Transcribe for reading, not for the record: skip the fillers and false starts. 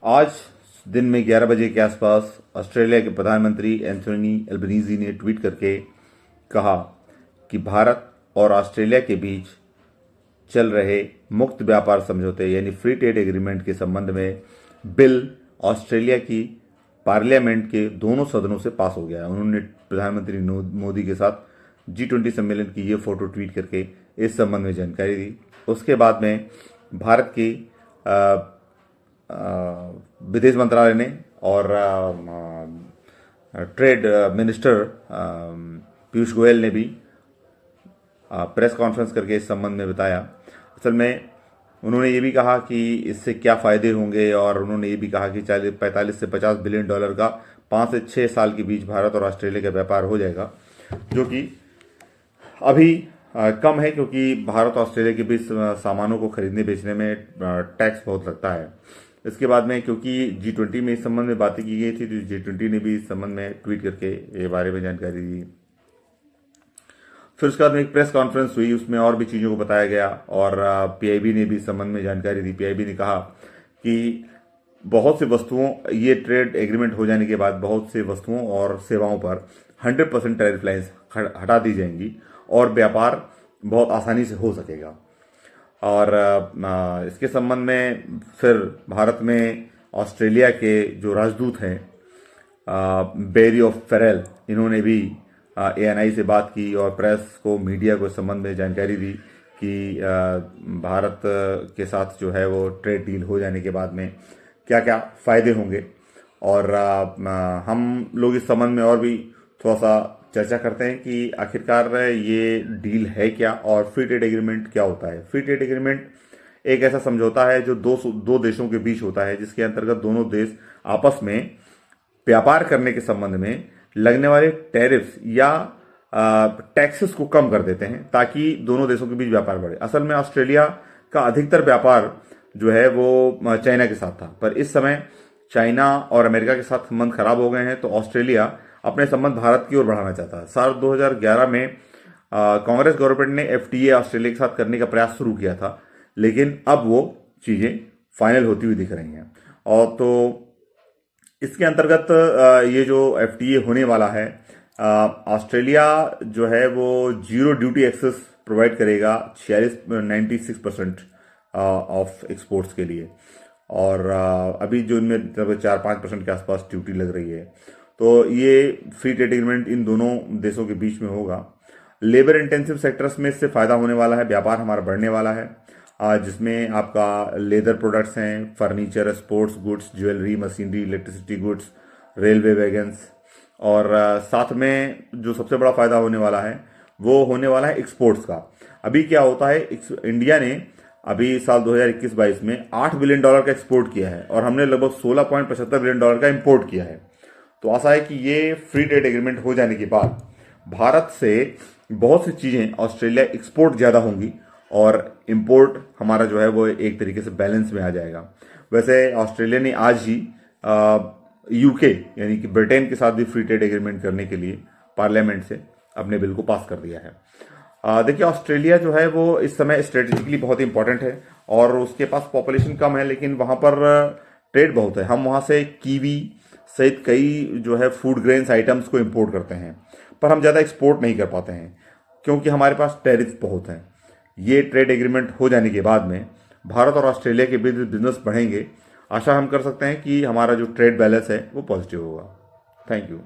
आज दिन में 11 बजे के आसपास ऑस्ट्रेलिया के प्रधानमंत्री एंथोनी एल्बनीजी ने ट्वीट करके कहा कि भारत और ऑस्ट्रेलिया के बीच चल रहे मुक्त व्यापार समझौते यानी फ्री ट्रेड एग्रीमेंट के संबंध में बिल ऑस्ट्रेलिया की पार्लियामेंट के दोनों सदनों से पास हो गया है। उन्होंने प्रधानमंत्री मोदी के साथ G20 सम्मेलन की ये फोटो ट्वीट करके इस संबंध में जानकारी दी। उसके बाद में भारत की विदेश मंत्रालय ने और ट्रेड मिनिस्टर पीयूष गोयल ने भी प्रेस कॉन्फ्रेंस करके इस संबंध में बताया। असल में उन्होंने ये भी कहा कि इससे क्या फ़ायदे होंगे और उन्होंने ये भी कहा कि 45 से 50 बिलियन डॉलर का 5 से 6 साल के बीच भारत और ऑस्ट्रेलिया का व्यापार हो जाएगा, जो कि अभी कम है क्योंकि भारत और ऑस्ट्रेलिया के बीच सामानों को खरीदने बेचने में टैक्स बहुत लगता है। इसके बाद में क्योंकि G20 में इस संबंध में बातें की गई थी तो G20 ने भी इस संबंध में ट्वीट करके ये बारे में जानकारी दी। फिर उसके बाद में एक प्रेस कॉन्फ्रेंस हुई, उसमें और भी चीज़ों को बताया गया और PIB ने भी इस संबंध में जानकारी दी। PIB ने कहा कि बहुत सी वस्तुओं, ये ट्रेड एग्रीमेंट हो जाने के बाद बहुत से वस्तुओं और सेवाओं पर 100% टैरिफ लाइन्स हटा दी जाएंगी और व्यापार बहुत आसानी से हो सकेगा। और इसके संबंध में फिर भारत में ऑस्ट्रेलिया के जो राजदूत हैं बेरी ऑफ फेरेल, इन्होंने भी ANI से बात की और प्रेस को, मीडिया को इस संबंध में जानकारी दी कि भारत के साथ जो है वो ट्रेड डील हो जाने के बाद में क्या क्या फ़ायदे होंगे। और हम लोग इस संबंध में और भी थोड़ा सा चर्चा करते हैं कि आखिरकार ये डील है क्या और फ्री ट्रेड एग्रीमेंट क्या होता है। फ्री ट्रेड एग्रीमेंट एक ऐसा समझौता है जो दो देशों के बीच होता है, जिसके अंतर्गत दोनों देश आपस में व्यापार करने के संबंध में लगने वाले टैरिफ्स या टैक्सेस को कम कर देते हैं ताकि दोनों देशों के बीच व्यापार बढ़े। असल में ऑस्ट्रेलिया का अधिकतर व्यापार जो है वो चाइना के साथ था, पर इस समय चाइना और अमेरिका के साथ संबंध खराब हो गए हैं, तो ऑस्ट्रेलिया अपने संबंध भारत की ओर बढ़ाना चाहता है। साल 2011 में कांग्रेस गवर्नमेंट ने FTA ऑस्ट्रेलिया के साथ करने का प्रयास शुरू किया था, लेकिन अब वो चीज़ें फाइनल होती हुई दिख रही हैं। और तो इसके अंतर्गत ये जो FTA होने वाला है, ऑस्ट्रेलिया जो है वो जीरो ड्यूटी एक्सेस प्रोवाइड करेगा 96% ऑफ एक्सपोर्ट्स के लिए, और अभी जो इनमें 4-5% के आसपास ड्यूटी लग रही है। तो ये फ्री ट्रेड एग्रीमेंट इन दोनों देशों के बीच में होगा। लेबर इंटेंसिव सेक्टर्स में इससे फ़ायदा होने वाला है, व्यापार हमारा बढ़ने वाला है, जिसमें आपका लेदर प्रोडक्ट्स हैं, furniture, sports goods, jewellery, machinery, electricity goods, railway wagons, और साथ में जो सबसे बड़ा फ़ायदा होने वाला है वो होने वाला है एक्सपोर्ट्स का। अभी क्या होता है, इंडिया ने अभी साल 2021-22 में $8 बिलियन का एक्सपोर्ट किया है और हमने लगभग $16.75 बिलियन का इंपोर्ट किया है। तो आशा है कि ये फ्री ट्रेड एग्रीमेंट हो जाने के बाद भारत से बहुत सी चीज़ें ऑस्ट्रेलिया एक्सपोर्ट ज़्यादा होंगी और इंपोर्ट हमारा जो है वो एक तरीके से बैलेंस में आ जाएगा। वैसे ऑस्ट्रेलिया ने आज ही UK यानी कि ब्रिटेन के साथ भी फ्री ट्रेड एग्रीमेंट करने के लिए पार्लियामेंट से अपने बिल को पास कर दिया है। देखिए, ऑस्ट्रेलिया जो है वो इस समय स्ट्रेटेजिकली बहुत इंपॉर्टेंट है और उसके पास पॉपुलेशन कम है, लेकिन वहाँ पर ट्रेड बहुत है। हम वहाँ से कीवी सहित कई जो है फूड ग्रेन्स आइटम्स को इंपोर्ट करते हैं, पर हम ज़्यादा एक्सपोर्ट नहीं कर पाते हैं क्योंकि हमारे पास टैरिफ बहुत हैं। ये ट्रेड एग्रीमेंट हो जाने के बाद में भारत और ऑस्ट्रेलिया के बीच बिजनेस बढ़ेंगे। आशा हम कर सकते हैं कि हमारा जो ट्रेड बैलेंस है वो पॉजिटिव होगा। Thank you.